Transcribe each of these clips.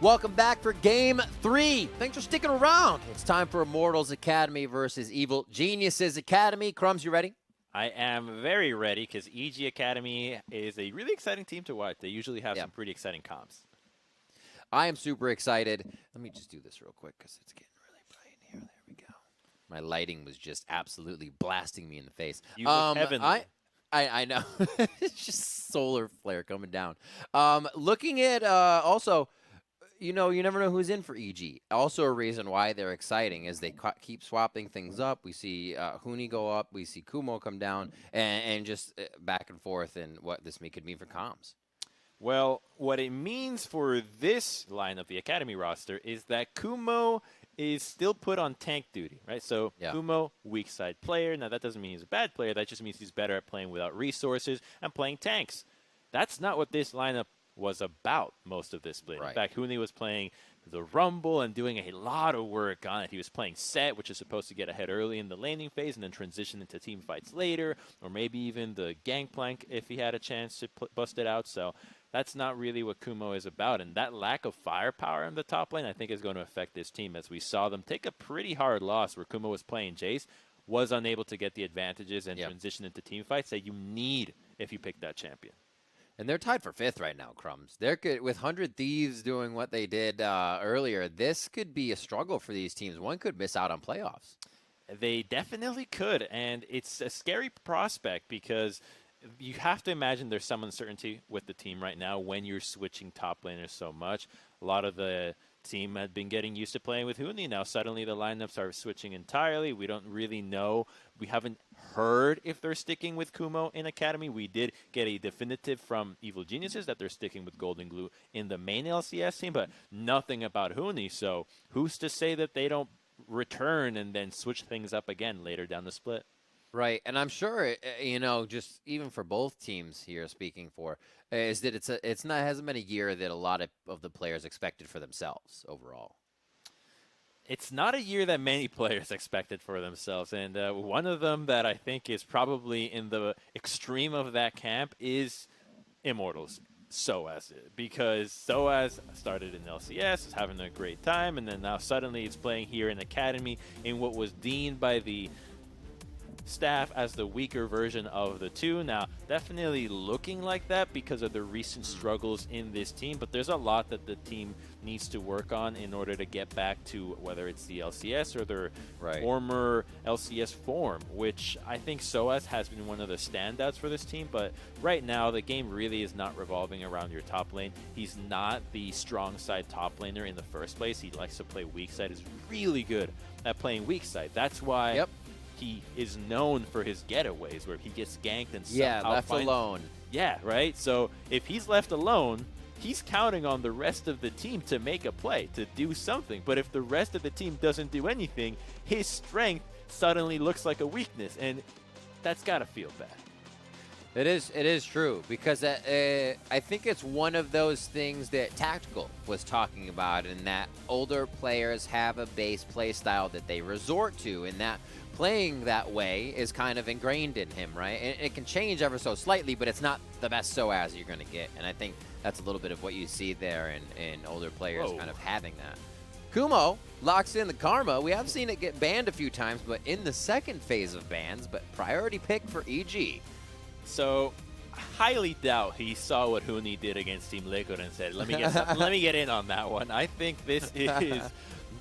Welcome back for Game 3. Thanks for sticking around. It's time for Immortals Academy versus Evil Geniuses Academy. Crumbs, you ready? I am very ready because EG Academy is a really exciting team to watch. They usually have some pretty exciting comps. I am super excited. Let me just do this real quick because it's getting really bright in here. There we go. My lighting was just absolutely blasting me in the face. You look heavenly. I know. It's just solar flare coming down. Looking at also, you know, you never know who's in for EG. Also a reason why they're exciting is they keep swapping things up. We see Huni go up. We see Kumo come down. And just back and forth and what this could mean for comms. Well, what it means for this line of the Academy roster is that Kumo is still put on tank duty, right? So Kumo, weak side player. Now, that doesn't mean he's a bad player. That just means he's better at playing without resources and playing tanks. That's not what this lineup was about most of this split. Right. In fact, Huni was playing the Rumble and doing a lot of work on it. He was playing Set, which is supposed to get ahead early in the laning phase and then transition into team fights later, or maybe even the Gangplank if he had a chance to bust it out. So that's not really what Kumo is about. And that lack of firepower in the top lane, I think, is going to affect this team, as we saw them take a pretty hard loss where Kumo was playing Jace, was unable to get the advantages and transition into team fights that you need if you pick that champion. And they're tied for 5th right now, Crumbs. They're good with 100 Thieves doing what they did earlier. This could be a struggle for these teams. One could miss out on playoffs. They definitely could, and it's a scary prospect because you have to imagine there's some uncertainty with the team right now when you're switching top laners so much. A lot of the team had been getting used to playing with Huni. Now suddenly the lineups are switching entirely. We don't really know. We haven't heard if they're sticking with Kumo in Academy. We did get a definitive from Evil Geniuses that they're sticking with Golden Glue in the main LCS team, but nothing about Huni. So who's to say that they don't return and then switch things up again later down the split? Right, and I'm sure, you know, just even for both teams here, speaking for, is that it hasn't been a year that a lot of the players expected for themselves overall. It's not a year that many players expected for themselves, and one of them that I think is probably in the extreme of that camp is Immortals. Soaz, because Soaz started in LCS, is having a great time, and then now suddenly it's playing here in Academy in what was deemed by the staff as the weaker version of the two. Now, definitely looking like that because of the recent struggles in this team, but there's a lot that the team needs to work on in order to get back to whether it's the LCS or their former LCS form, which I think Soaz has been one of the standouts for this team, but right now the game really is not revolving around your top lane. He's not the strong side top laner in the first place. He likes to play weak side, is really good at playing weak side. That's why he is known for his getaways where he gets ganked and somehow left alone. Yeah, right? So if he's left alone, he's counting on the rest of the team to make a play, to do something. But if the rest of the team doesn't do anything, his strength suddenly looks like a weakness, and that's got to feel bad. It is true, because I think it's one of those things that Tactical was talking about, and that older players have a base play style that they resort to, and that playing that way is kind of ingrained in him, right? And it can change ever so slightly, but it's not the best Soaz you're going to get, and I think that's a little bit of what you see there in older players kind of having that. Kumo locks in the Karma. We have seen it get banned a few times, but in the second phase of bans, but priority pick for EG. So, I highly doubt he saw what Huni did against Team Liquid and said, let me get in on that one. I think this is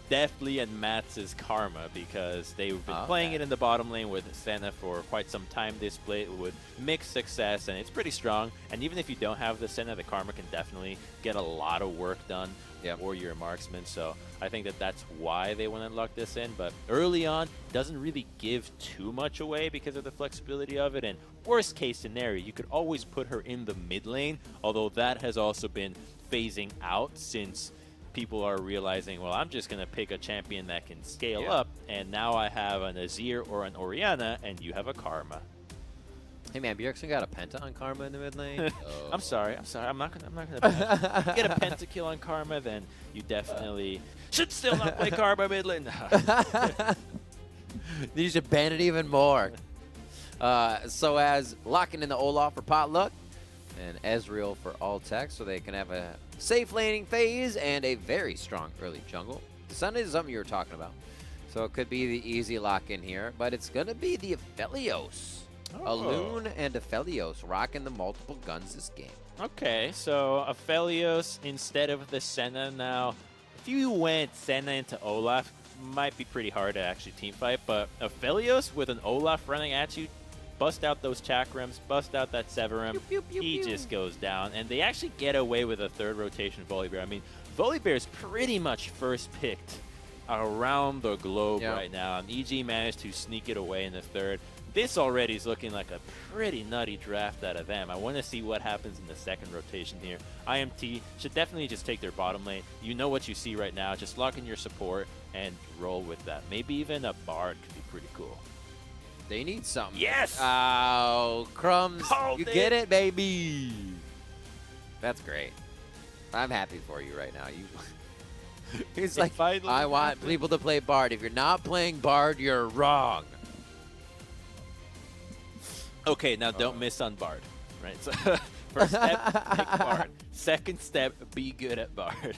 Deathly and Matz's Karma, because they've been playing it in the bottom lane with Senna for quite some time this split with mixed success, and it's pretty strong. And even if you don't have the Senna, the Karma can definitely get a lot of work done for your marksman. So I think that that's why they want to lock this in. But early on, doesn't really give too much away because of the flexibility of it. And worst case scenario, you could always put her in the mid lane, although that has also been phasing out since people are realizing, well, I'm just going to pick a champion that can scale up, and now I have an Azir or an Orianna, and you have a Karma. Hey man, Bjergsen got a penta on Karma in the mid lane. I'm sorry. I'm not gonna get a pentakill on Karma, then you definitely should still not play Karma mid lane. You should ban it even more. Soaz locking in the Olaf for Potluck, and Ezreal for all tech, so they can have a safe laning phase, and a very strong early jungle. Sun is something you were talking about. So it could be the easy lock in here, but it's going to be the Aphelios. A Loon and Aphelios rocking the multiple guns this game. Okay, so Aphelios instead of the Senna now. If you went Senna into Olaf, might be pretty hard to actually teamfight, but Aphelios with an Olaf running at you, bust out those chakrams, bust out that Severum, he just goes down, and they actually get away with a third rotation Volibear. I mean, Volibear is pretty much first picked around the globe right now, and EG managed to sneak it away in the third. This already is looking like a pretty nutty draft out of them. I want to see what happens in the second rotation here. IMT should definitely just take their bottom lane. You know what you see right now. Just lock in your support and roll with that. Maybe even a Bard could be pretty cool. They need something. Yes! Oh, Crumbs. Called You it. get it, baby. That's great. I'm happy for you right now. He's like, I want people to play Bard. If you're not playing Bard, you're wrong. Okay, now don't miss on Bard, right? So first step, pick Bard. Second step, be good at Bard.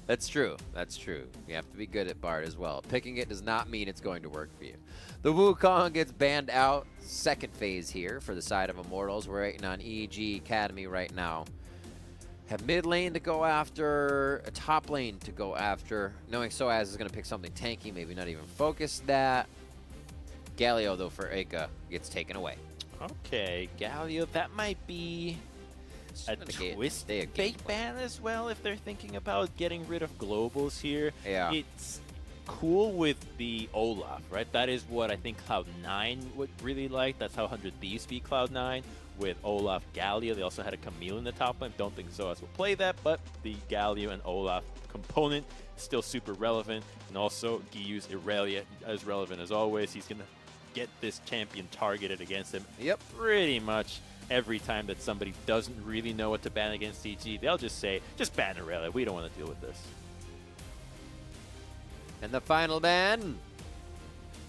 That's true. That's true. You have to be good at Bard as well. Picking it does not mean it's going to work for you. The Wukong gets banned out. Second phase here for the side of Immortals. We're waiting on EG Academy right now. Have mid lane to go after, a top lane to go after. Knowing Soaz is going to pick something tanky, maybe not even focus that. Galio, though, for EGA gets taken away. Okay, Galio, that might be a twist fake ban as well if they're thinking about getting rid of globals here. Yeah. It's cool with the Olaf, right? That is what I think Cloud9 would really like. That's how 100 Thieves beat Cloud9 with Olaf Galio. They also had a Camille in the top lane. Don't think Zoas will play that, but the Galio and Olaf component still super relevant. And also, Giyu's Irelia as relevant as always. He's going to get this champion targeted against him. Yep. Pretty much every time that somebody doesn't really know what to ban against EG, they'll just say, just ban Irelia. We don't want to deal with this. And the final ban,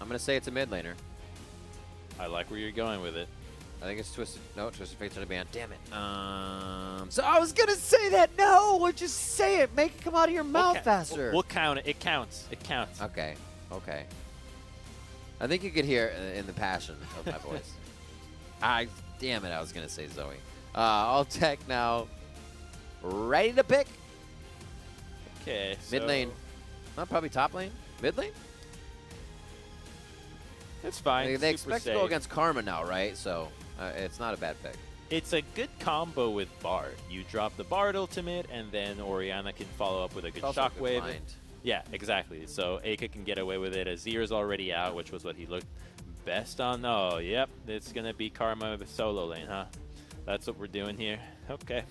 I'm going to say it's a mid laner. I like where you're going with it. I think it's Twisted. No, Twisted Fate's on a ban. Damn it. So I was going to say that. No, just say it. Make it come out of your mouth faster. We'll count it. It counts. It counts. Okay. Okay. I think you could hear in the passion of my voice. Damn it, I was going to say Zoe. All tech now. Ready to pick. Okay. Mid lane. Not probably top lane. Mid lane? It's fine. They expect to go against Karma now, right? So it's not a bad pick. It's a good combo with Bard. You drop the Bard ultimate, and then Orianna can follow up with a good shockwave. Yeah, exactly. So EGA can get away with it. Azir's already out, which was what he looked best on. Oh, yep. It's going to be Karma with solo lane, huh? That's what we're doing here. Okay.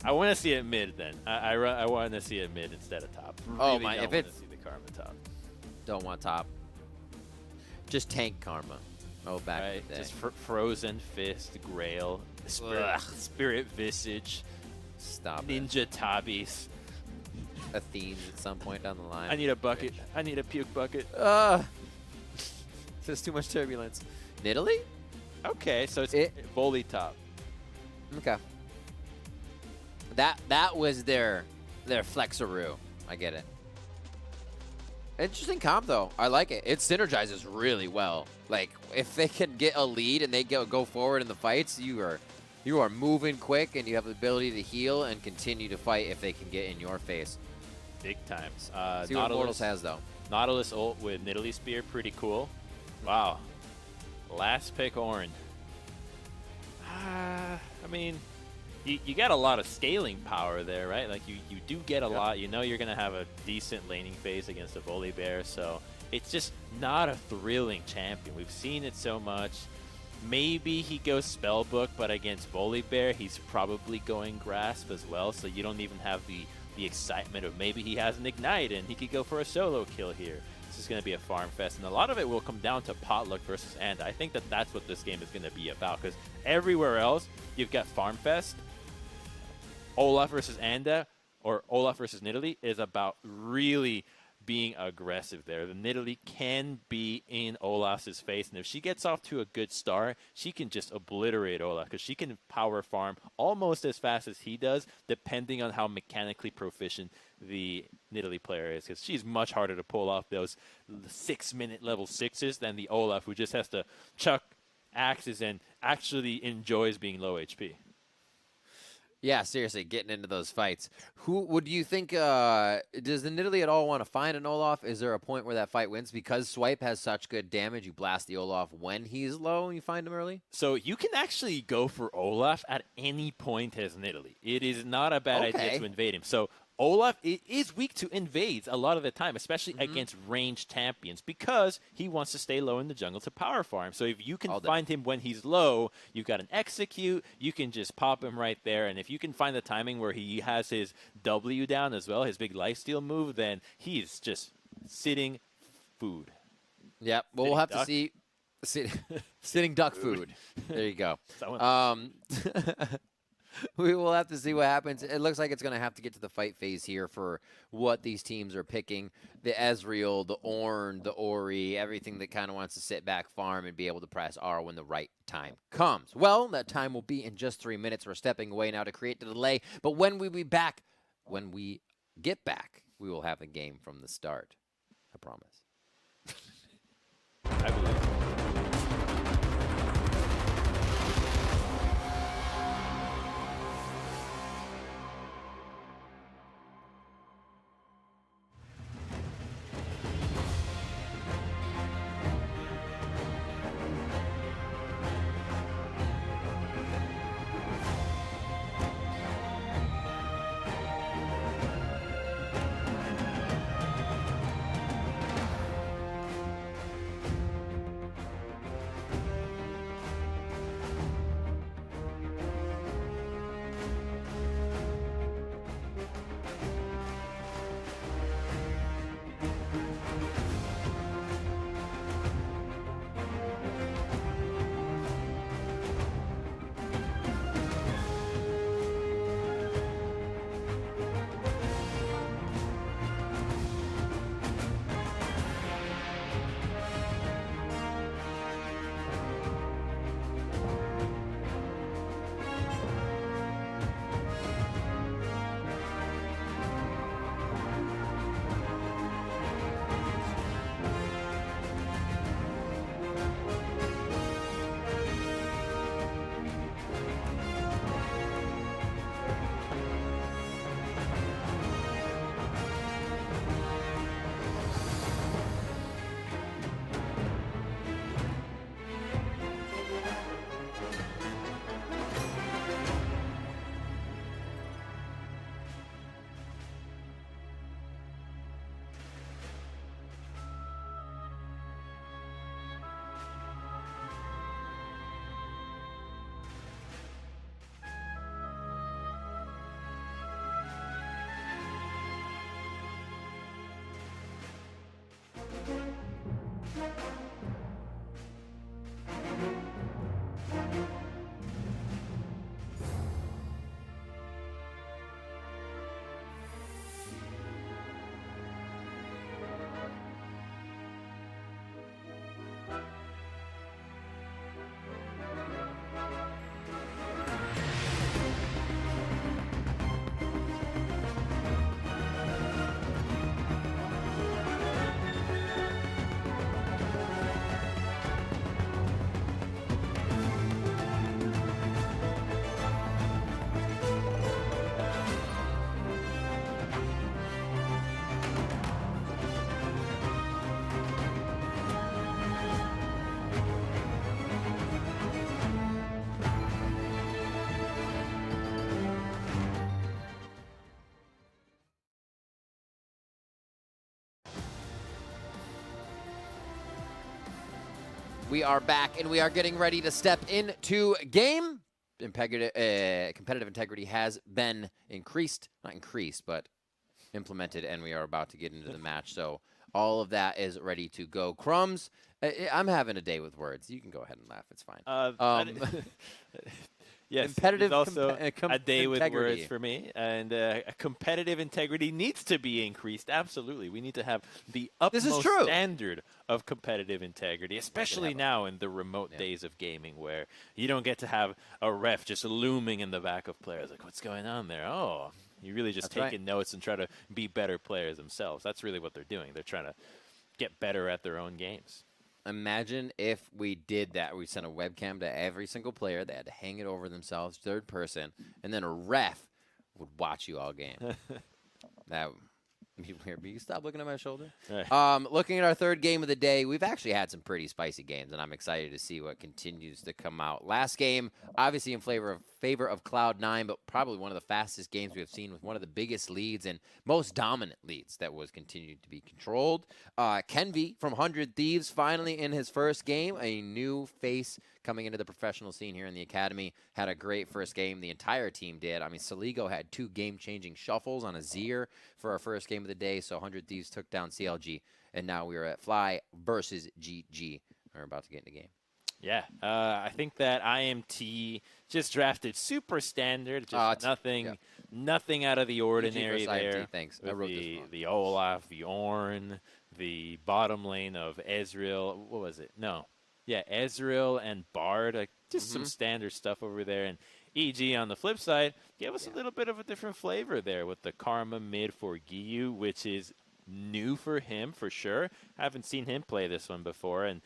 I want to see it mid then. I want to see it mid instead of top. Oh, really my. If it's. See the Karma top. Don't want top. Just tank Karma. Oh, back in the day. Just Frozen Fist, Grail, Spirit Visage. Stop Ninja Tabis. Athenes at some point down the line. I need a bucket. I need a puke bucket. There's too much turbulence. Nidalee? Okay, so it's Volley top. Okay. That was their FLICKR. I get it. Interesting comp though. I like it. It synergizes really well. Like if they can get a lead and they go forward in the fights, you are moving quick and you have the ability to heal and continue to fight if they can get in your face. Big times. See what Immortals has though. Nautilus ult with Nidalee Spear, pretty cool. Wow. Last pick Ornn. I mean, you got a lot of scaling power there, right? Like you do get a lot. You know you're going to have a decent laning phase against a Volibear, so it's just not a thrilling champion. We've seen it so much. Maybe he goes Spellbook, but against Volibear, he's probably going Grasp as well, so you don't even have the excitement of maybe he has an Ignite and he could go for a solo kill here. This is going to be a farm fest, and a lot of it will come down to potluck versus Anda. I think that's what this game is going to be about, because everywhere else, you've got farm fest. Olaf versus Anda or Olaf versus Nidalee is about really being aggressive there. The Nidalee can be in Olaf's face, and if she gets off to a good start, she can just obliterate Olaf because she can power farm almost as fast as he does, depending on how mechanically proficient the Nidalee player is, because she's much harder to pull off those 6-minute level 6s than the Olaf, who just has to chuck axes and actually enjoys being low HP. Yeah, seriously, getting into those fights. Who would you think, does the Nidalee at all want to find an Olaf? Is there a point where that fight wins? Because Swipe has such good damage, you blast the Olaf when he's low and you find him early? So you can actually go for Olaf at any point as Nidalee. It is not a bad idea to invade him. So Olaf is weak to invades a lot of the time, especially against ranged champions, because he wants to stay low in the jungle to power farm. So if you can find him when he's low, you've got an execute, you can just pop him right there. And if you can find the timing where he has his W down as well, his big lifesteal move, then he's just sitting food. Yep, well, we'll have to see. Sitting duck food. There you go. We will have to see what happens. It looks like it's going to have to get to the fight phase here for what these teams are picking. The Ezreal, the Ornn, the Ori, everything that kind of wants to sit back, farm, and be able to press R when the right time comes. Well, that time will be in just 3 minutes. We're stepping away now to create the delay. But when we get back, we will have a game from the start. I promise. I believe. We are back, and we are getting ready to step into game. Competitive integrity has been not increased, but implemented, and we are about to get into the match. So all of that is ready to go. Crumbs, I'm having a day with words. You can go ahead and laugh. It's fine. Yes, Competitive it's also a day with integrity. words for me, and competitive integrity needs to be increased. Absolutely, we need to have the This is utmost true. standard of competitive integrity, especially now in the remote days of gaming, where you don't get to have a ref just looming in the back of players. Like, what's going on there? Oh, you really just taking notes and try to be better players themselves. That's really what they're doing. They're trying to get better at their own games. Imagine if we did that. We sent a webcam to every single player. They had to hang it over themselves, third person, and then a ref would watch you all game. That would be weird. But you stop looking at my shoulder. Right. Looking at our third game of the day, we've actually had some pretty spicy games, and I'm excited to see what continues to come out. Last game, obviously in favor of Cloud9, but probably one of the fastest games we have seen with one of the biggest leads and most dominant leads that was continued to be controlled. Kenvi from 100 Thieves finally in his first game, a new face coming into the professional scene here in the academy. Had a great first game. The entire team did. I mean, Saligo had 2 game-changing shuffles on a Zier for our first game of the day, so 100 Thieves took down CLG, and now we are at Fly versus GG. We're about to get in the game. Yeah, I think that IMT just drafted super standard, just nothing out of the ordinary there. Thanks. I wrote the Olaf, the Ornn, the bottom lane of Ezreal. What was it? No. Yeah, Ezreal and Bard. Like, just some standard stuff over there. And EG on the flip side gave us a little bit of a different flavor there with the Karma mid for Giyu, which is new for him for sure. Haven't seen him play this one before. And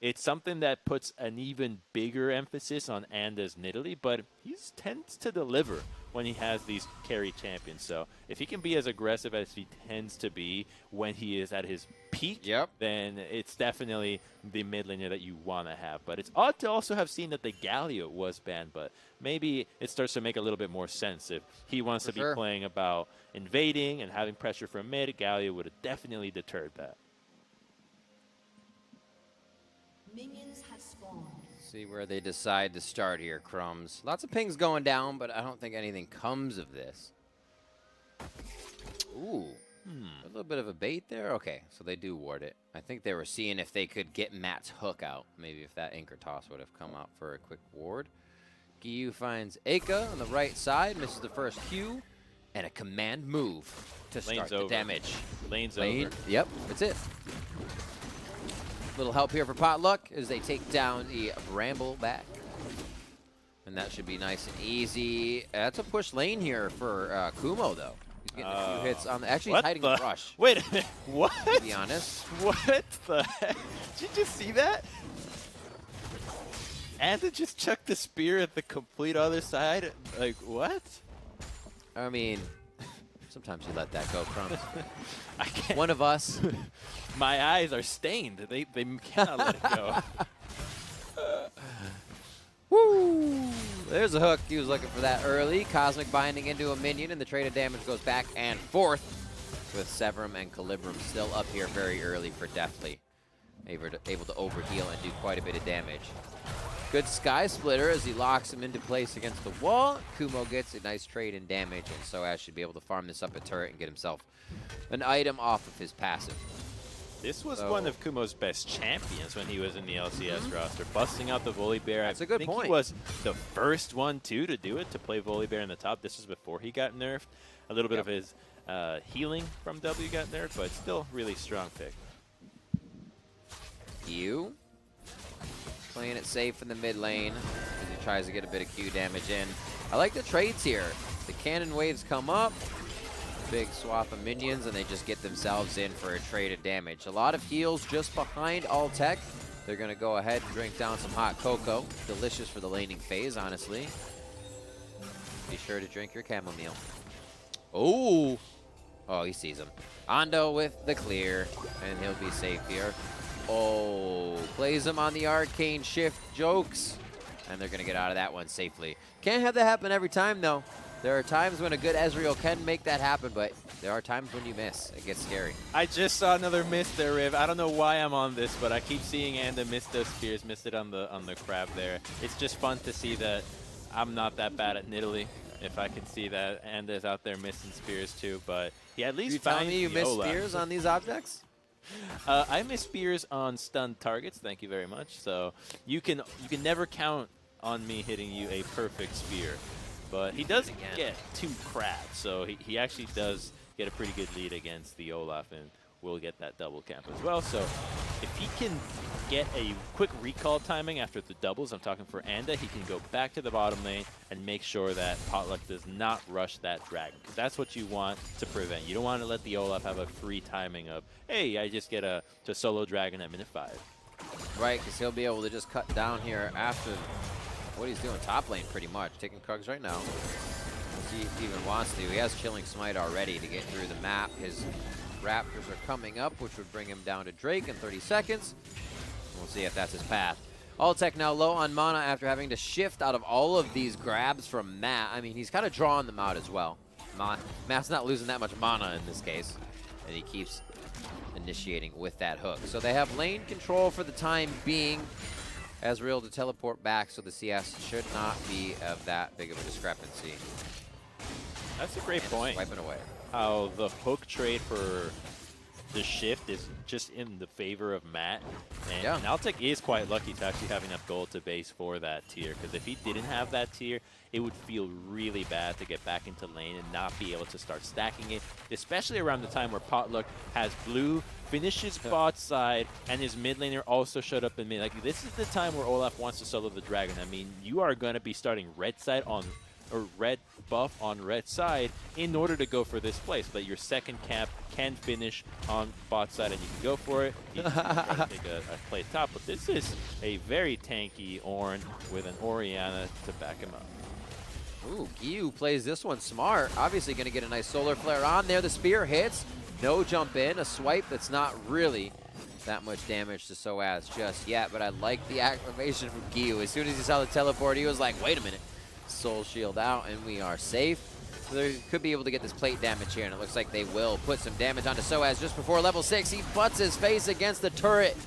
it's something that puts an even bigger emphasis on Anda's Nidalee, but he tends to deliver when he has these carry champions. So if he can be as aggressive as he tends to be when he is at his peak, then it's definitely the mid laner that you want to have. But it's odd to also have seen that the Galio was banned, but maybe it starts to make a little bit more sense. If he wants to be playing about invading and having pressure from mid, Galio would have definitely deterred that. Minions have spawned. See where they decide to start here, Crumbs. Lots of pings going down, but I don't think anything comes of this. Ooh. A little bit of a bait there. Okay, so they do ward it. I think they were seeing if they could get Matt's hook out. Maybe if that anchor toss would have come out for a quick ward. Giyu finds Eka on the right side, misses the first Q, and a command move to start the damage. Lane's over. Yep, that's it. Little help here for Potluck as they take down the Bramble back. And that should be nice and easy. That's a push lane here for Kumo, though. He's getting a few hits on the... Actually, he's hiding the rush. Wait a minute. What? To be honest. What the heck? Did you just see that? Anda just chucked the spear at the complete other side? Like, what? I mean... Sometimes you let that go, Crumbs. I can't. One of us. My eyes are stained. They cannot let it go. Woo! There's a hook. He was looking for that early. Cosmic binding into a minion, and the trade of damage goes back and forth with Severum and Calibrum still up here very early for Deathly. Able to overheal and do quite a bit of damage. Good Sky Splitter as he locks him into place against the wall. Kumo gets a nice trade in damage, and Soaz should be able to farm this up a turret and get himself an item off of his passive. This was one of Kumo's best champions when he was in the LCS roster, busting out the Volibear. That's a good point. He was the first one, too, to do it, to play Volibear in the top. This was before he got nerfed. A little bit of his healing from W got nerfed, but still really strong pick. You playing it safe in the mid lane as he tries to get a bit of Q damage in. I like the trades here. The cannon waves come up, big swath of minions, and they just get themselves in for a trade of damage. A lot of heals just behind Altec. They're going to go ahead and drink down some hot cocoa. Delicious for the laning phase, honestly. Be sure to drink your chamomile. Oh, he sees him. Ando with the clear, and he'll be safe here. Oh, plays him on the arcane shift, jokes. And they're going to get out of that one safely. Can't have that happen every time, though. There are times when a good Ezreal can make that happen, but there are times when you miss. It gets scary. I just saw another miss there, Riv. I don't know why I'm on this, but I keep seeing Anda miss those spears, missed it on the crab there. It's just fun to see that I'm not that bad at Nidalee. If I can see that Anda's out there missing spears too, but he at least finds the Olaf. You miss spears on these objects? I miss spears on stunned targets. Thank you very much. So you can never count on me hitting you a perfect spear. But he does get 2 crabs, so he actually does get a pretty good lead against the Olaf, and will get that double camp as well. So if he can get a quick recall timing after the doubles, I'm talking for Anda, he can go back to the bottom lane and make sure that Potluck does not rush that dragon. Because that's what you want to prevent. You don't want to let the Olaf have a free timing of, hey, I just get a solo dragon at minute 5. Right, because he'll be able to just cut down here after what he's doing top lane pretty much. Taking Krugs right now. We'll see if he even wants to. He has Chilling Smite already to get through the map. His Raptors are coming up, which would bring him down to Drake in 30 seconds. We'll see if that's his path. Alltech now low on mana after having to shift out of all of these grabs from Matt. I mean, he's kind of drawing them out as well. Matt's not losing that much mana in this case, and he keeps initiating with that hook. So they have lane control for the time being. Ezreal to teleport back, so the CS should not be of that big of a discrepancy. That's a great point. Wiping away. How the hook trade for the shift is just in the favor of Matt. And Alltech is quite lucky to actually have enough gold to base for that tier, because if he didn't have that tier, it would feel really bad to get back into lane and not be able to start stacking it, especially around the time where Potluck has blue, finishes bot side, and his mid laner also showed up in mid. Like, this is the time where Olaf wants to solo the dragon. I mean, you are going to be starting red side on, or red buff on red side in order to go for this play, so that your second camp can finish on bot side and you can go for it. You can try to take a play top, but this is a very tanky Ornn with an Orianna to back him up. Ooh, Gyu plays this one smart. Obviously going to get a nice solar flare on there. The spear hits. No jump in. A swipe that's not really that much damage to Soaz just yet, but I like the acclamation from Gyu. As soon as he saw the teleport, he was like, wait a minute. Soul shield out, and we are safe. So they could be able to get this plate damage here, and it looks like they will put some damage onto Soaz just before level 6. He butts his face against the turret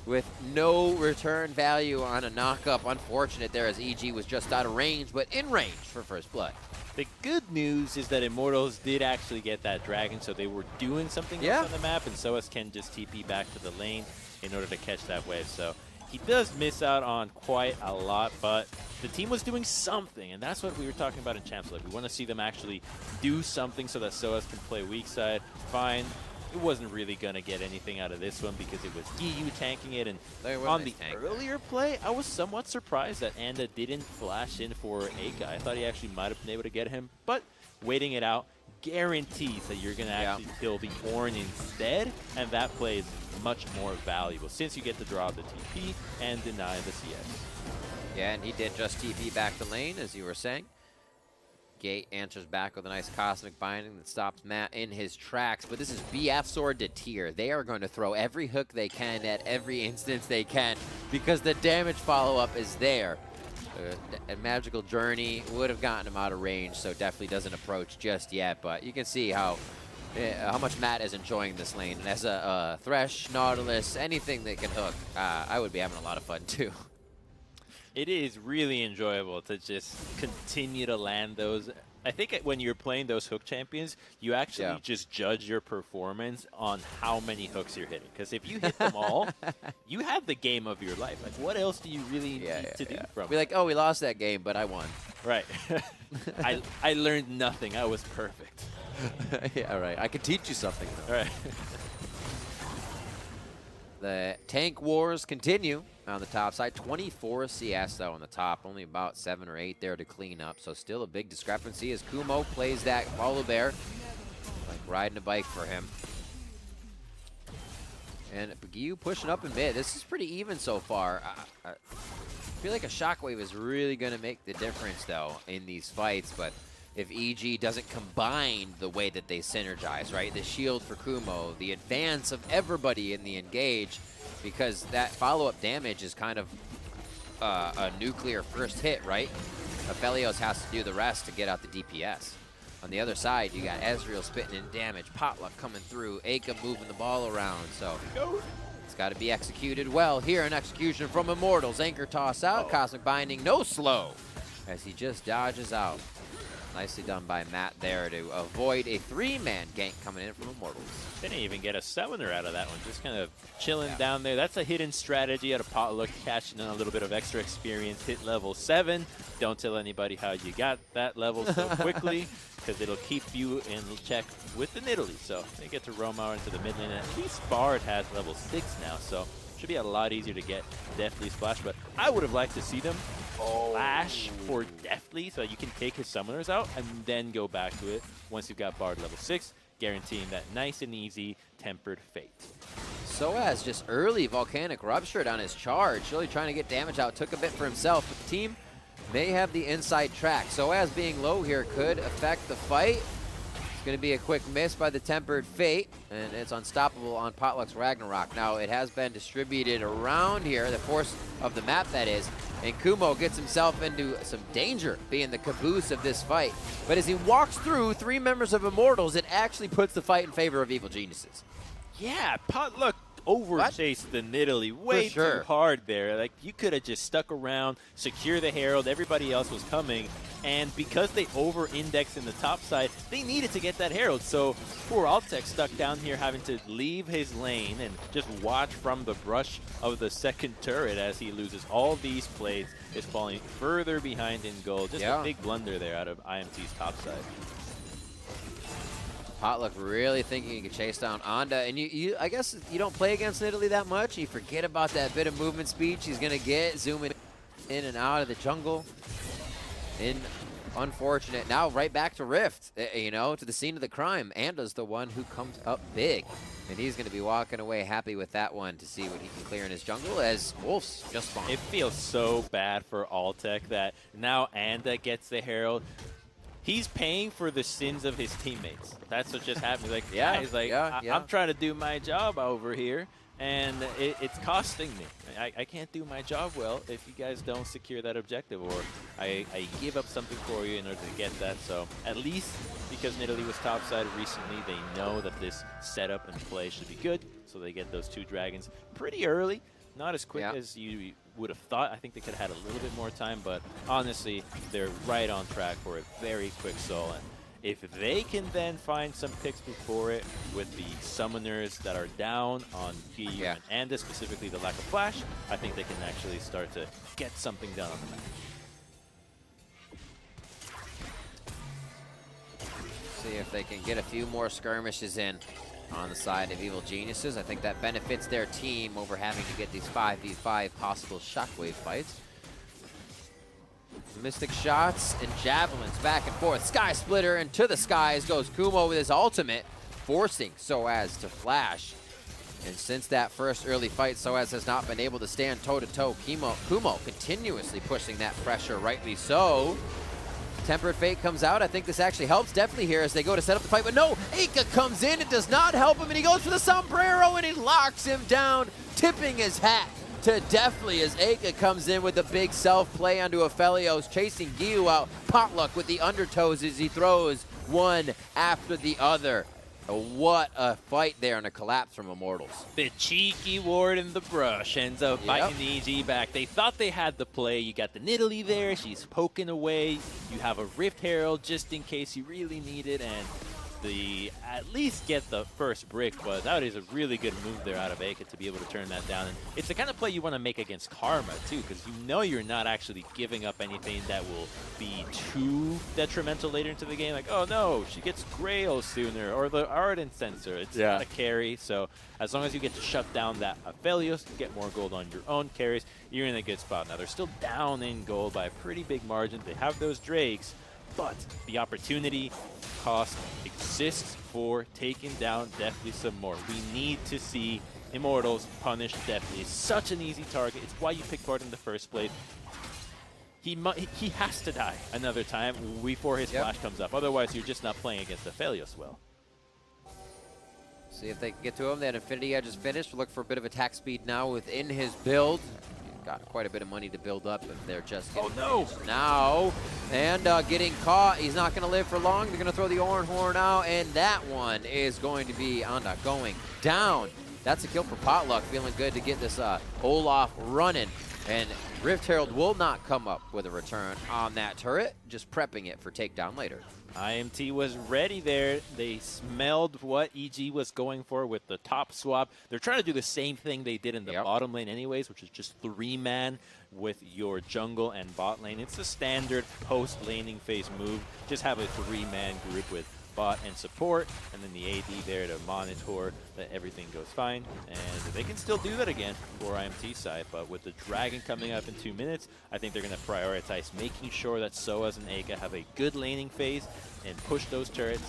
with no return value on a knock-up. Unfortunate there, as EG was just out of range, but in range for first blood. The good news is that Immortals did actually get that dragon, so they were doing something else on the map, and Soaz can just TP back to the lane in order to catch that wave. So he does miss out on quite a lot, but the team was doing something, and that's what we were talking about in Champs League. We want to see them actually do something so that Soaz can play weak side. Fine. It wasn't really going to get anything out of this one because it was EU tanking it, and on the earlier play, I was somewhat surprised that Anda didn't flash in for EGA. I thought he actually might have been able to get him, but waiting it out guarantees that you're going to actually kill the Ornn instead, and that play is much more valuable since you get to draw the TP and deny the CS. Yeah, and he did just TP back the lane, as you were saying. Gate answers back with a nice Cosmic Binding that stops Matt in his tracks, but this is BF Sword to tier. They are going to throw every hook they can at every instance they can because the damage follow-up is there. A Magical Journey would have gotten him out of range, so definitely doesn't approach just yet, but you can see how much Matt is enjoying this lane. And as a Thresh, Nautilus, anything that can hook, I would be having a lot of fun too. It is really enjoyable to just continue to land those. I think when you're playing those hook champions, you actually just judge your performance on how many hooks you're hitting. Because if you hit them all, you have the game of your life. Like, what else do you really need to do from it? Be like, oh, we lost that game, but I won. Right. I learned nothing. I was perfect. Yeah, right. I could teach you something, though. All right. The tank wars continue on the top side. 24 CS, though, on the top. Only about 7 or 8 there to clean up. So still a big discrepancy as Kumo plays that follow bear. Like riding a bike for him. And Gyu pushing up in mid. This is pretty even so far. I feel like a Shockwave is really going to make the difference, though, in these fights. But if EG doesn't combine the way that they synergize, right? The shield for Kumo, the advance of everybody in the engage, because that follow-up damage is kind of a nuclear first hit, right? Aphelios has to do the rest to get out the DPS. On the other side, you got Ezreal spitting in damage, Potluck coming through, Aka moving the ball around, so it's got to be executed well. Here, an execution from Immortals. Anchor toss out, Cosmic Binding, no slow, as he just dodges out. Nicely done by Matt there to avoid a 3-man gank coming in from Immortals. Didn't even get a summoner out of that one. Just kind of chilling down there. That's a hidden strategy at a potluck, cashing in a little bit of extra experience. Hit level 7. Don't tell anybody how you got that level so quickly, because it'll keep you in check with the Nidalee. So they get to roam out into the mid lane. At least Bard has level 6 now, so should be a lot easier to get Deathly Splash. But I would have liked to see them flash for Deathly so you can take his summoners out and then go back to it once you've got Bard level 6, guaranteeing that nice and easy Tempered Fate. Soaz just early Volcanic Rupture on his charge, really trying to get damage out, took a bit for himself, but the team may have the inside track. Soaz being low here could affect the fight. It's going to be a quick miss by the Tempered Fate, and it's unstoppable on Potluck's Ragnarok. Now, it has been distributed around here, the force of the map that is, and Kumo gets himself into some danger being the caboose of this fight. But as he walks through 3 members of Immortals, it actually puts the fight in favor of Evil Geniuses. Yeah, Potluck overchased the Nidalee way too hard there. Like, you could have just stuck around, secure the Herald, everybody else was coming, and because they over-indexed in the top side, they needed to get that Herald. So poor Altec stuck down here having to leave his lane and just watch from the brush of the second turret as he loses all these plays, is falling further behind in gold. Just a big blunder there out of IMT's top side. Potluck really thinking he could chase down Onda, and I guess you don't play against Nidalee that much. You forget about that bit of movement speed she's gonna get, zooming in and out of the jungle. Unfortunate. Now right back to Rift, you know, to the scene of the crime. Anda's the one who comes up big, and he's gonna be walking away happy with that one to see what he can clear in his jungle as Wolves just spawned. It feels so bad for Altec that now Anda gets the Herald. He's paying for the sins of his teammates. That's what just happened. Like, he's like, I'm trying to do my job over here, and it's costing me. I can't do my job well if you guys don't secure that objective, or I give up something for you in order to get that. So at least because Nidalee was topside recently, they know that this setup and play should be good, so they get those 2 dragons pretty early. Not as quick as you would have thought. I think they could have had a little bit more time, but honestly, they're right on track for a very quick soul. And if they can then find some picks before it with the summoners that are down on P and Anda, specifically the lack of flash, I think they can actually start to get something done on the map. See if they can get a few more skirmishes in on the side of Evil Geniuses. I think that benefits their team over having to get these 5v5 possible shockwave fights. Mystic shots and javelins back and forth. Sky Splitter, and to the skies goes Kumo with his ultimate, forcing Soaz to flash. And since that first early fight, Soaz has not been able to stand toe-to-toe. Kumo continuously pushing that pressure, rightly so. Tempered Fate comes out. I think this actually helps definitely here as they go to set up the fight, but no, EGA comes in. It does not help him, and he goes for the sombrero, and he locks him down, tipping his hat to Deathly as EGA comes in with a big self-play onto Aphelios, chasing Gyu out. Potluck with the undertows as he throws one after the other. What a fight there, and a collapse from Immortals. The cheeky ward in the brush ends up biting the EG back. They thought they had the play. You got the Nidalee there. She's poking away. You have a Rift Herald just in case you really need it, and at least get the first brick, but that is a really good move there out of EGA to be able to turn that down. And it's the kind of play you want to make against Karma too, because you know you're not actually giving up anything that will be too detrimental later into the game. Like, oh no, she gets Grail sooner, or the Ardent Sensor. It's not a carry, so as long as you get to shut down that Aphelios, get more gold on your own carries, you're in a good spot. Now they're still down in gold by a pretty big margin. They have those Drakes, but the opportunity cost exists for taking down Deathly some more. We need to see Immortals punish Deathly. It's such an easy target. It's why you picked Bard in the first place. He has to die another time before his flash comes up. Otherwise, you're just not playing against Aphelios well. See if they can get to him. That Infinity Edge is finished. Look for a bit of attack speed now within his build. Got quite a bit of money to build up if they're just getting now. And getting caught. He's not going to live for long. They're going to throw the Oran Horn out, and that one is going to be Anda going down. That's a kill for Potluck, feeling good to get this Olaf running. And Rift Herald will not come up with a return on that turret, just prepping it for takedown later. IMT was ready there. They smelled what EG was going for with the top swap. They're trying to do the same thing they did in the bottom lane anyways, which is just 3-man with your jungle and bot lane. It's a standard post-laning phase move. Just have a 3-man group with bot and support, and then the AD there to monitor that everything goes fine. And they can still do that again for IMT side, but with the Dragon coming up in 2 minutes, I think they're going to prioritize making sure that Soaz and EGA have a good laning phase and push those turrets,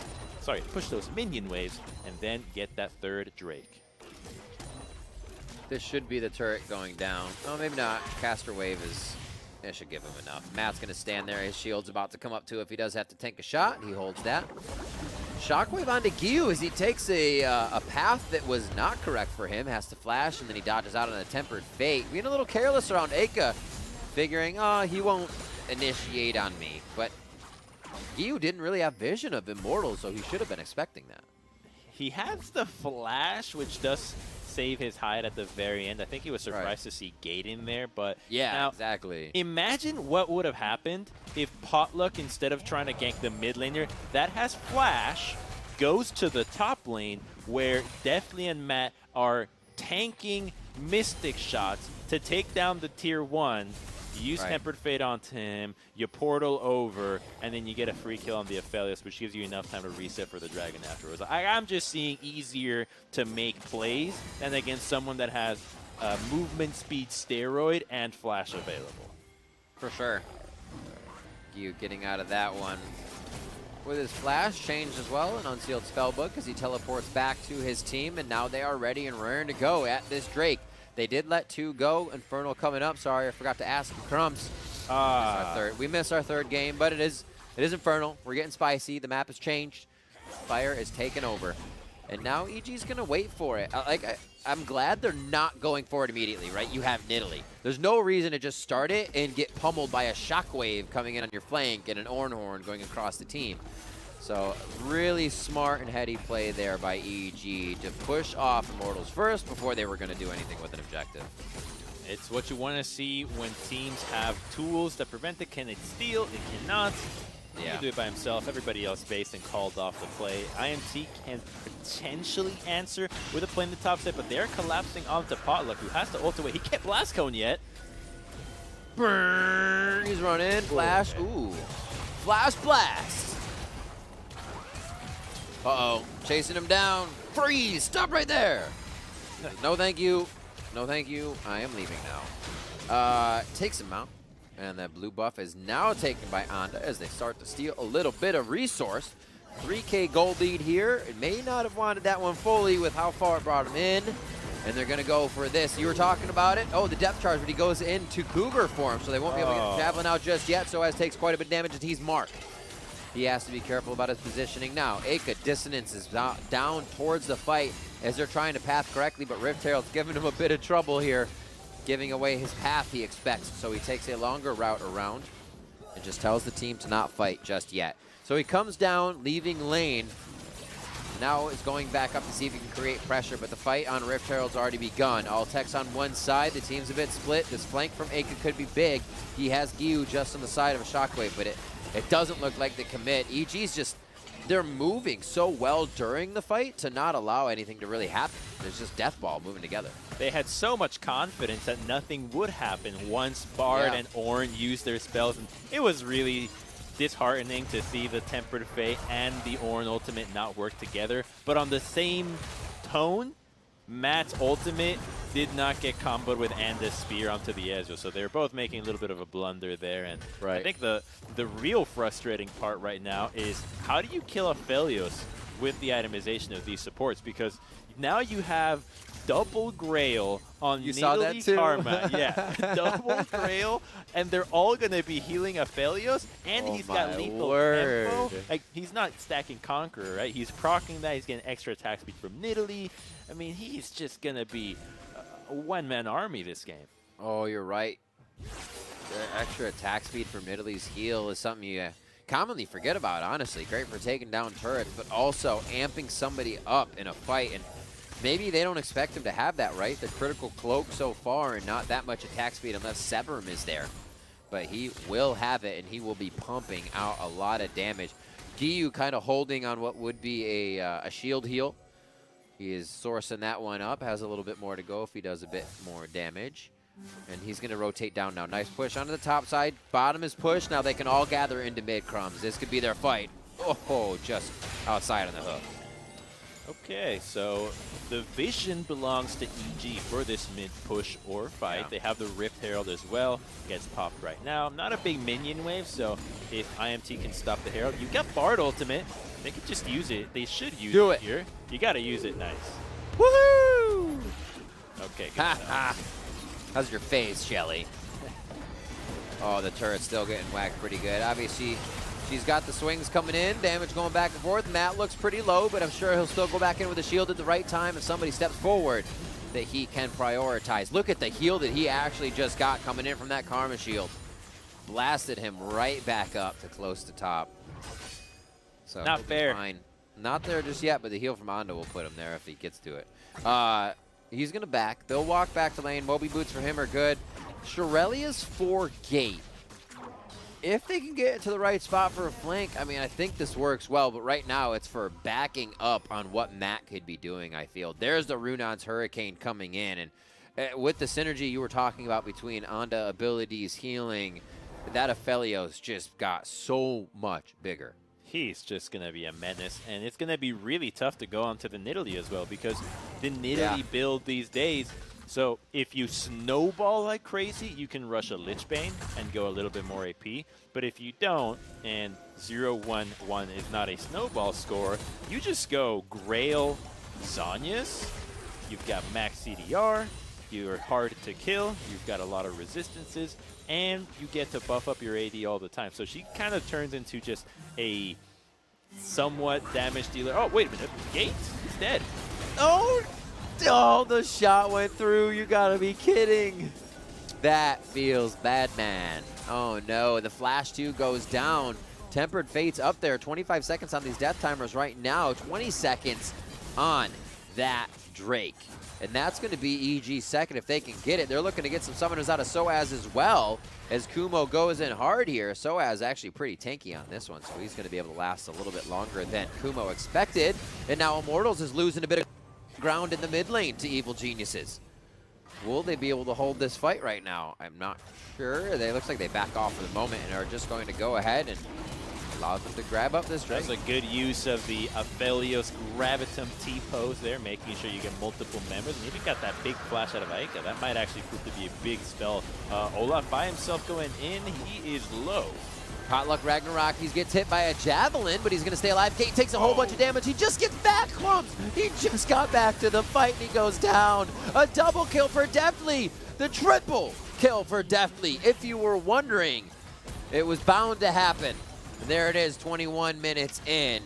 push those minion waves, and then get that third Drake. This should be the turret going down. Oh, maybe not. Caster wave is... It should give him enough. Matt's going to stand there. His shield's about to come up too if he does have to tank a shot. He holds that. Shockwave onto Gyu as he takes a path that was not correct for him. Has to flash, and then he dodges out on a Tempered Fate. Being a little careless around EGA, figuring, oh, he won't initiate on me. But Gyu didn't really have vision of Immortals, so he should have been expecting that. He has the flash, which does save his hide at the very end. I think he was surprised to see Gate in there, but yeah, now, exactly. Imagine what would have happened if Potluck, instead of trying to gank the mid laner that has flash, goes to the top lane where Deathly and Matt are tanking Mystic shots to take down the tier 1. You use Tempered Fate onto him, you portal over, and then you get a free kill on the Aphelios, which gives you enough time to reset for the Dragon afterwards. I'm just seeing easier to make plays than against someone that has movement speed steroid and flash available. For sure. Gyu getting out of that one. With his flash changed as well, an unsealed spellbook as he teleports back to his team, and now they are ready and raring to go at this Drake. They did let 2 go. Infernal coming up. Sorry, I forgot to ask you, Crumbs. We missed our third game, but it is Infernal. We're getting spicy. The map has changed. Fire is taken over. And now EG's going to wait for it. I'm glad they're not going for it immediately, right? You have Nidalee. There's no reason to just start it and get pummeled by a Shockwave coming in on your flank and an Ornhorn going across the team. So really smart and heady play there by EG to push off Immortals first before they were going to do anything with an objective. It's what you want to see when teams have tools that prevent it. Can it steal? It cannot. He can do it by himself. Everybody else based and called off the play. IMT can potentially answer with a play in the top set, but they're collapsing onto Potluck, who has to ult away. He can't blast cone yet. Brrr, he's running. Flash. Ooh. Flash blast. Uh-oh. Chasing him down. Freeze. Stop right there. No, thank you. No, thank you. I am leaving now. Takes him out. And that blue buff is now taken by Anda as they start to steal a little bit of resource. 3K gold lead here. It may not have wanted that one fully with how far it brought him in. And they're going to go for this. You were talking about it. Oh, the depth charge, but he goes into Cougar form, so they won't be able to get the Javelin out just yet. Soaz takes quite a bit of damage and he's marked. He has to be careful about his positioning now. EGA Dissonance is down towards the fight as they're trying to path correctly, but Rift Herald's giving him a bit of trouble here, giving away his path he expects. So he takes a longer route around and just tells the team to not fight just yet. So he comes down, leaving lane. Now is going back up to see if he can create pressure, but the fight on Rift Herald's already begun. All techs on one side, the team's a bit split. This flank from EGA could be big. He has Gyu just on the side of a Shockwave, but it doesn't look like the commit. EG's just, they're moving so well during the fight to not allow anything to really happen. There's just death ball moving together. They had so much confidence that nothing would happen once Bard and Ornn used their spells, and it was really disheartening to see the Tempered Fate and the Ornn ultimate not work together. But on the same tone, Matt's ultimate did not get comboed with Anda's spear onto the Ezreal, so they're both making a little bit of a blunder there. And I think the real frustrating part right now is how do you kill Aphelios with the itemization of these supports? Because now you have double Grail on Nidalee Karma. Yeah, double Grail, and they're all going to be healing Aphelios, and he's got lethal tempo. Like, he's not stacking Conqueror, right? He's proccing that. He's getting extra attack speed from Nidalee. I mean, he's just going to be a one-man army this game. Oh, you're right. The extra attack speed from Nidalee's heal is something you commonly forget about, honestly. Great for taking down turrets, but also amping somebody up in a fight. And maybe they don't expect him to have that, right? The critical cloak so far and not that much attack speed unless Severum is there. But he will have it, and he will be pumping out a lot of damage. Giyu kind of holding on what would be a shield heal. He is sourcing that one up, has a little bit more to go if he does a bit more damage. And he's going to rotate down now. Nice push onto the top side. Bottom is pushed. Now they can all gather into mid, Crumbs. This could be their fight. Oh, just outside on the hook. Okay, so the vision belongs to EG for this mid push or fight. Yeah. They have the Rift Herald as well. Gets popped right now. Not a big minion wave, so if IMT can stop the Herald, you got Bard ultimate. They could just use it. They should use it here. You got to use it nice. Woohoo! Okay, good stuff. How's your face, Shelly? Oh, the turret's still getting whacked pretty good. Obviously, she's got the swings coming in, damage going back and forth. Matt looks pretty low, but I'm sure he'll still go back in with a shield at the right time if somebody steps forward that he can prioritize. Look at the heal that he actually just got coming in from that Karma shield. Blasted him right back up to close to top. So Not fair. Fine. Not there just yet, but the heal from Ando will put him there if he gets to it. He's going to back. They'll walk back to lane. Moby boots for him are good. Shirelia's 4 gate. If they can get it to the right spot for a flank, I mean, I think this works well, but right now it's for backing up on what Matt could be doing, I feel. There's the Runon's Hurricane coming in, and with the synergy you were talking about between Anda abilities, healing, that Aphelios just got so much bigger. He's just going to be a menace, and it's going to be really tough to go onto the Nidalee as well because the Nidalee build these days, so if you snowball like crazy, you can rush a Lich Bane and go a little bit more AP, but if you don't, and 0-1-1 is not a snowball score, you just go Grail Zhonya's, you've got max CDR, you're hard to kill, you've got a lot of resistances, and you get to buff up your AD all the time. So she kind of turns into just a somewhat damage dealer. Oh, wait a minute. Gate? He's dead. Oh, the shot went through. You gotta be kidding. That feels bad, man. Oh, no. The Flash 2 goes down. Tempered Fate's up there. 25 seconds on these death timers right now. 20 seconds on that Drake. And that's going to be EG's second if they can get it. They're looking to get some summoners out of Soaz as well as Kumo goes in hard here. Soaz actually pretty tanky on this one, so he's going to be able to last a little bit longer than Kumo expected. And now Immortals is losing a bit of ground in the mid lane to Evil Geniuses. Will they be able to hold this fight right now? I'm not sure. They looks like they back off for the moment and are just going to go ahead and allow them to grab up this Drake. That's a good use of the Aphelios Gravitum T-pose there, making sure you get multiple members. And even got that big flash out of Aika. That might actually prove to be a big spell. Olaf by himself going in. He is low. Potluck Ragnarok, he gets hit by a javelin, but he's going to stay alive. Kate takes a whole bunch of damage. He just gets back, Clumps. He just got back to the fight, and he goes down. A double kill for Deathly. The triple kill for Deathly. If you were wondering, it was bound to happen. And there it is, 21 minutes in.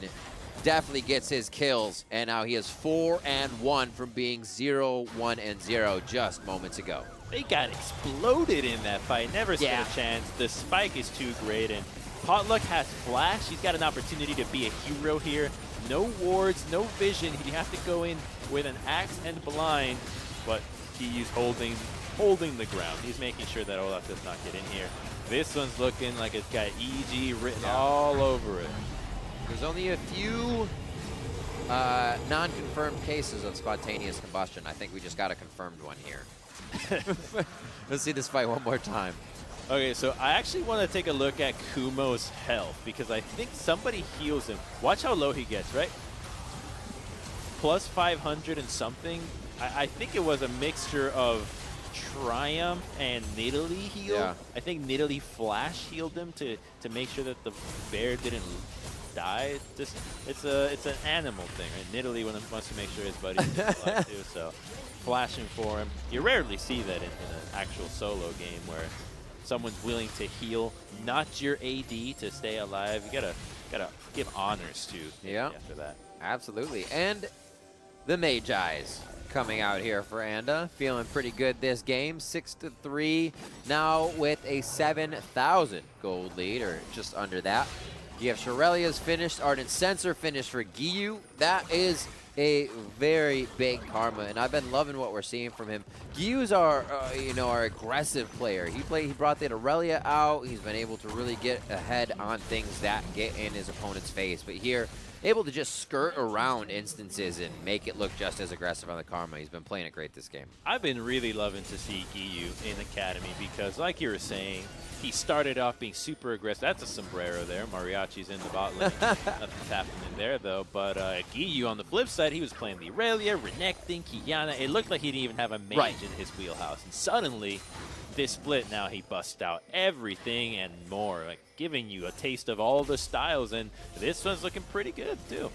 Definitely gets his kills, and now he is 4-1 from being 0-1-0 just moments ago. They got exploded in that fight. Never stood a chance. The spike is too great, and Potluck has flash. He's got an opportunity to be a hero here. No wards, no vision. He'd have to go in with an axe and blind, but he's holding the ground. He's making sure that Olaf does not get in here. This one's looking like it's got EG written all over it. There's only a few non-confirmed cases of spontaneous combustion. I think we just got a confirmed one here. Let's see this fight one more time. Okay, so I actually want to take a look at Kumo's health because I think somebody heals him. Watch how low he gets, right? Plus 500 and something. I think it was a mixture of Triumph and Nidalee heal. Yeah. I think Nidalee flash healed him to make sure that the bear didn't die. It's an animal thing, right? Nidalee wants to make sure his buddy is alive too, so flashing for him. You rarely see that in an actual solo game where someone's willing to heal not your AD to stay alive. You gotta give honors to after that. Absolutely. And the Magi's coming out here for Anda, feeling pretty good this game. 6-3 now with a 7,000 gold lead, or just under that. You have Shirelia's finished, Ardent Sensor finished for Giyu. That is a very big karma, and I've been loving what we're seeing from him. Gyu's our, our aggressive player. He brought the Aurelia out. He's been able to really get ahead on things that get in his opponent's face. But here, able to just skirt around instances and make it look just as aggressive on the karma. He's been playing it great this game. I've been really loving to see Gyu in Academy because, like you were saying, he started off being super aggressive. That's a sombrero there. Mariachi's in the bot lane. Nothing's happening there, though. But Gyu, on the flip side, he was playing the Aurelia, Renekton, Kiana. It looked like he didn't even have a mage in his wheelhouse. And suddenly, this split, now he busts out everything and more, like giving you a taste of all the styles. And this one's looking pretty good, too.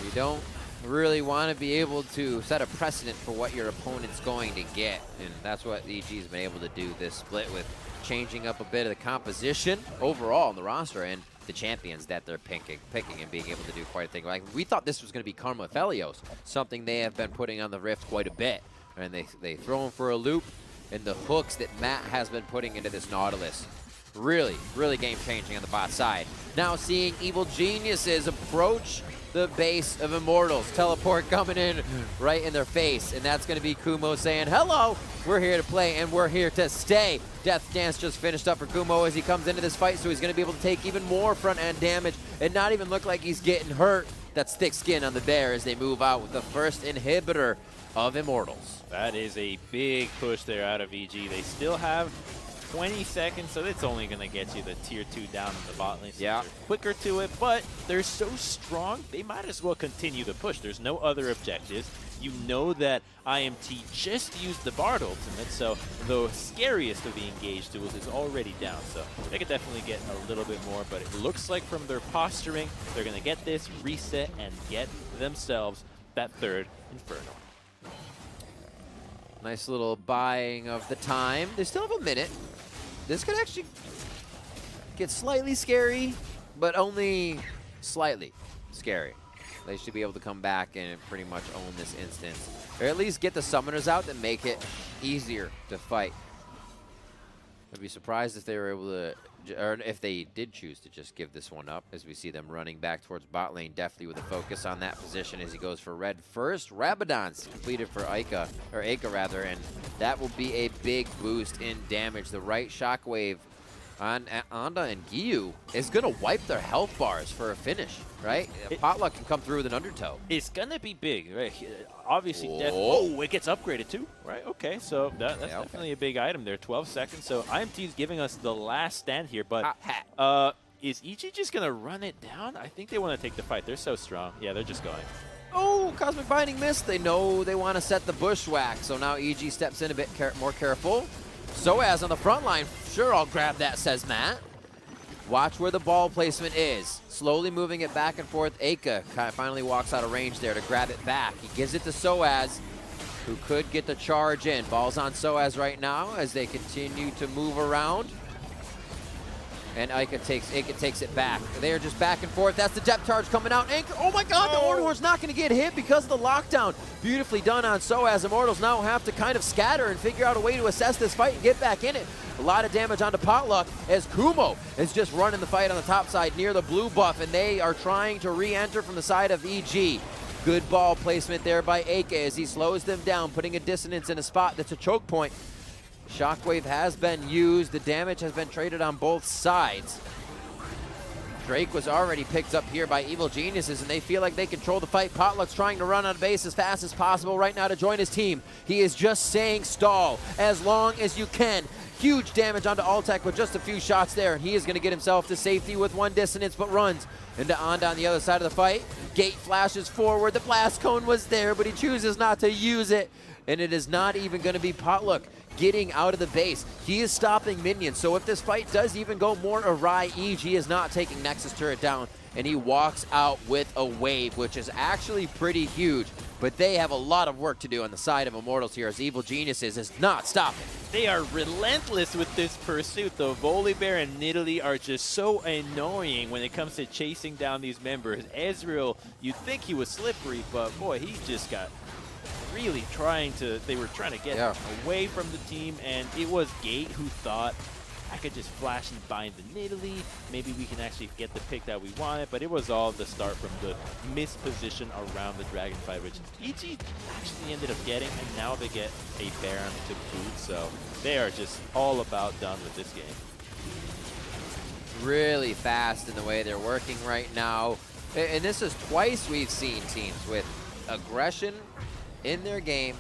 You don't really want to be able to set a precedent for what your opponent's going to get, and that's what EG's been able to do this split with, changing up a bit of the composition overall on the roster and the champions that they're picking and being able to do quite a thing. Like, we thought this was going to be Karma Felios, something they have been putting on the Rift quite a bit, and they throw him for a loop, and the hooks that Matt has been putting into this Nautilus, really game-changing on the bot side. Now seeing Evil Geniuses approach the base of Immortals. Teleport coming in right in their face, and that's going to be Kumo saying, hello, we're here to play, and we're here to stay. Death Dance just finished up for Kumo as he comes into this fight, so he's going to be able to take even more front-end damage and not even look like he's getting hurt. That's thick skin on the bear as they move out with the first inhibitor of Immortals. That is a big push there out of EG. They still have 20 seconds, so it's only going to get you the tier 2 down in the bot lane. So yeah, they're quicker to it, but they're so strong, they might as well continue the push. There's no other objectives. You know that IMT just used the Bard ultimate, so the scariest of the engaged duels is already down. So they could definitely get a little bit more, but it looks like from their posturing, they're going to get this, reset, and get themselves that third Inferno. Nice little buying of the time. They still have a minute. This could actually get slightly scary, but only slightly scary. They should be able to come back and pretty much own this instance, or at least get the summoners out that make it easier to fight. I'd be surprised if they were able to, or if they did choose to just give this one up, as we see them running back towards bot lane, definitely with a focus on that position as he goes for red first. Rabadon's completed for Ica, or Aka rather, and that will be a big boost in damage. The right shockwave on Anda and Gyu is going to wipe their health bars for a finish, right? Potluck can come through with an undertow. It's going to be big, right? Obviously, it gets upgraded too, right? Okay, so that's definitely a big item there. 12 seconds, so IMT is giving us the last stand here, but is EG just going to run it down? I think they want to take the fight. They're so strong. Yeah, they're just going. Oh, Cosmic Binding missed. They know they want to set the bushwhack, so now EG steps in a bit more careful. Soaz on the front line. Sure, I'll grab that, says Matt. Watch where the ball placement is. Slowly moving it back and forth. Aka finally walks out of range there to grab it back. He gives it to Soaz, who could get the charge in. Ball's on Soaz right now as they continue to move around. And Ika takes it back. They're just back and forth. That's the depth charge coming out. Anchor. Oh my God, the Ornhorn's not going to get hit because of the lockdown. Beautifully done on Soaz. Immortals now have to kind of scatter and figure out a way to assess this fight and get back in it. A lot of damage onto Potluck as Kumo is just running the fight on the top side near the blue buff, and they are trying to re-enter from the side of EG. Good ball placement there by Aka as he slows them down, putting a dissonance in a spot that's a choke point. Shockwave has been used. The damage has been traded on both sides. Drake was already picked up here by Evil Geniuses, and they feel like they control the fight. Potluck's trying to run out of base as fast as possible right now to join his team. He is just saying stall as long as you can. Huge damage onto Altec with just a few shots there, and he is going to get himself to safety with one dissonance, but runs into Anda on the other side of the fight. Gate flashes forward. The blast cone was there, but he chooses not to use it, and it is not even going to be Potluck getting out of the base. He is stopping minions, so if this fight does even go more awry, EG is not taking Nexus turret down, and he walks out with a wave, which is actually pretty huge, but they have a lot of work to do on the side of Immortals here as Evil Geniuses is not stopping. They are relentless with this pursuit. The Volibear and Nidalee are just so annoying when it comes to chasing down these members. Ezreal, you'd think he was slippery, but boy, he just got really they were trying to get away from the team, and it was Gate who thought, I could just flash and bind the Nidalee. Maybe we can actually get the pick that we wanted, but it was all the start from the misposition around the Dragonfly, which EG actually ended up getting, and now they get a Baron to boot, so they are just all about done with this game. Really fast in the way they're working right now. And this is twice we've seen teams with aggression in their game,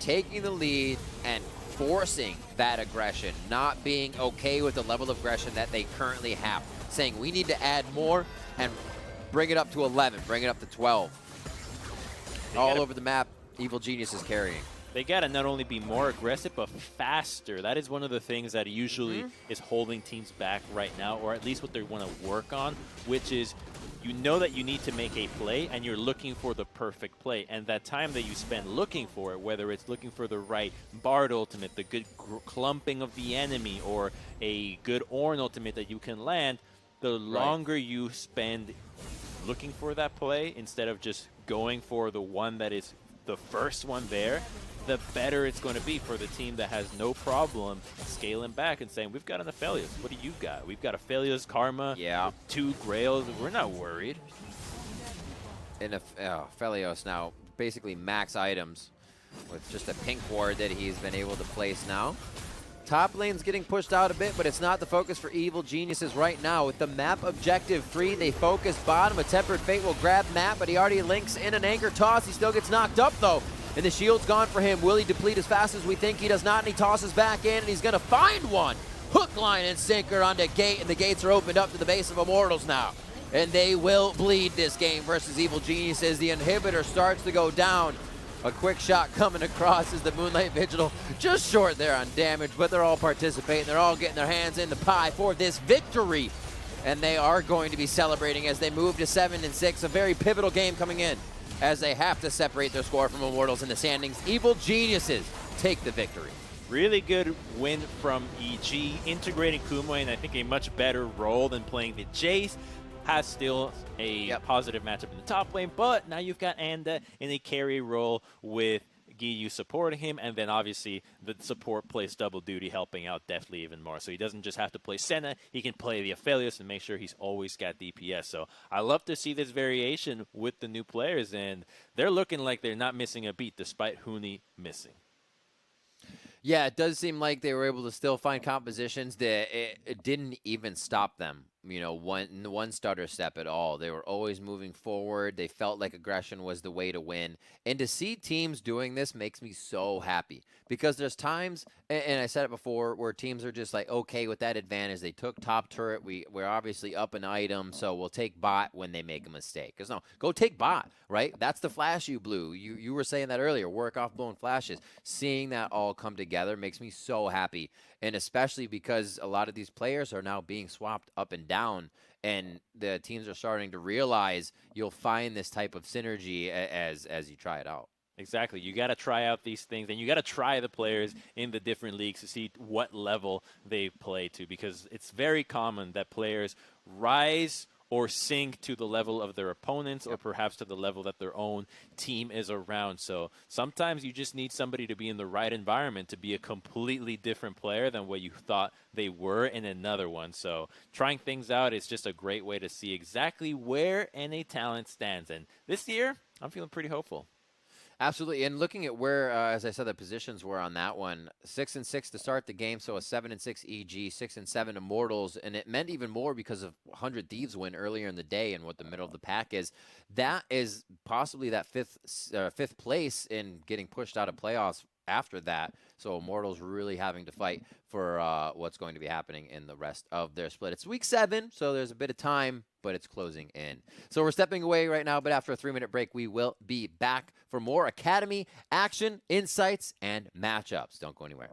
taking the lead and forcing that aggression, not being okay with the level of aggression that they currently have, saying we need to add more and bring it up to 11, bring it up to 12. All over the map, Evil Genius is carrying. They gotta not only be more aggressive, but faster. That is one of the things that usually is holding teams back right now, or at least what they want to work on, which is you know that you need to make a play, and you're looking for the perfect play. And that time that you spend looking for it, whether it's looking for the right Bard ultimate, the good clumping of the enemy, or a good Ornn ultimate that you can land, the longer you spend looking for that play, instead of just going for the one that is the first one there, the better it's going to be for the team that has no problem scaling back and saying, we've got an Aphelios. What do you got? We've got Aphelios, Karma, 2 Grails. We're not worried. And Aphelios now basically max items with just a pink ward that he's been able to place now. Top lane's getting pushed out a bit, but it's not the focus for Evil Geniuses right now. With the map objective free, they focus bottom. A Tempered Fate will grab map, but he already links in an anchor toss. He still gets knocked up, though. And the shield's gone for him. Will he deplete as fast as we think? He does not, and he tosses back in, and he's going to find one. Hook, line, and sinker onto gate, and the gates are opened up to the base of Immortals now. And they will bleed this game versus Evil Geniuses. The inhibitor starts to go down. A quick shot coming across as the Moonlight Vigil just short there on damage, but they're all participating. They're all getting their hands in the pie for this victory. And they are going to be celebrating as they move to 7-6, a very pivotal game coming in, as they have to separate their score from Immortals in the standings. Evil Geniuses take the victory. Really good win from EG, integrating Kumwe in, I think, a much better role than playing the Jace. Has still a positive matchup in the top lane, but now you've got Anda in a carry role with Giyu supporting him, and then obviously the support plays double duty, helping out Deathly even more. So he doesn't just have to play Senna, he can play the Aphelios and make sure he's always got DPS. So I love to see this variation with the new players, and they're looking like they're not missing a beat despite Huni missing. Yeah, it does seem like they were able to still find compositions that it didn't even stop them, you know, one stutter step at all. They were always moving forward. They felt like aggression was the way to win. And to see teams doing this makes me so happy, because there's times, and I said it before, where teams are just like, okay, with that advantage, they took top turret. We're obviously up an item, so we'll take bot when they make a mistake. Because no, go take bot, right? That's the flash you blew. You were saying that earlier, work off blowing flashes. Seeing that all come together makes me so happy. And especially because a lot of these players are now being swapped up and down, and the teams are starting to realize you'll find this type of synergy as you try it out. Exactly. You got to try out these things, and you got to try the players in the different leagues to see what level they play to, because it's very common that players rise or sink to the level of their opponents, or perhaps to the level that their own team is around. So sometimes you just need somebody to be in the right environment to be a completely different player than what you thought they were in another one. So trying things out is just a great way to see exactly where any talent stands. And this year, I'm feeling pretty hopeful. Absolutely, and looking at where, as I said, the positions were on that one, 6-6 to start the game, so a 7-6 EG, 6-7 Immortals, and it meant even more because of 100 Thieves win earlier in the day and what the middle of the pack is. That is possibly that fifth place in getting pushed out of playoffs after that. So Immortals really having to fight for what's going to be happening in the rest of their split. It's week 7, so there's a bit of time, but it's closing in. So we're stepping away right now, but after a 3-minute break, we will be back for more Academy action, insights, and matchups. Don't go anywhere.